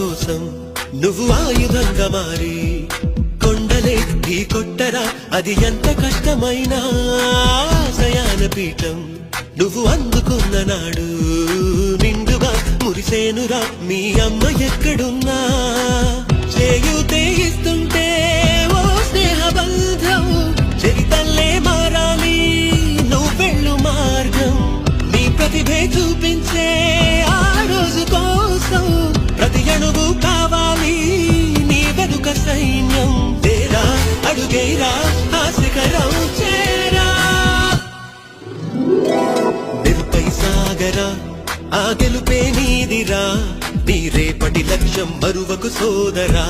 కోసం నువ్వు ఆయుధంగా మారి కొండలే ఢీ కొట్టరా, అది ఎంత కష్టమైనా ఆశయాన పీఠం నువ్వు అందుకున్న నాడు నిండుగా మురిసేనురా మీ అమ్మ ఎక్కడున్నా. చేయూతే ఇస్తుంటే ఓ స్నేహ బంధం చరితల్లే మారాలి నువ్వెళ్ళు మార్గం. నీ ప్రతిభే చూపించే ఆ రోజు కోసం ప్రతి అణువు కావాలి నీ వెనుక సైన్యం. తేరా అడుగేరా ఆ శిఖరం చేరా, నిరుపై సాగరా ఆ గెలుపే నీదిరా, నీ రేపటి లక్ష్యం మరువకు సోదరా.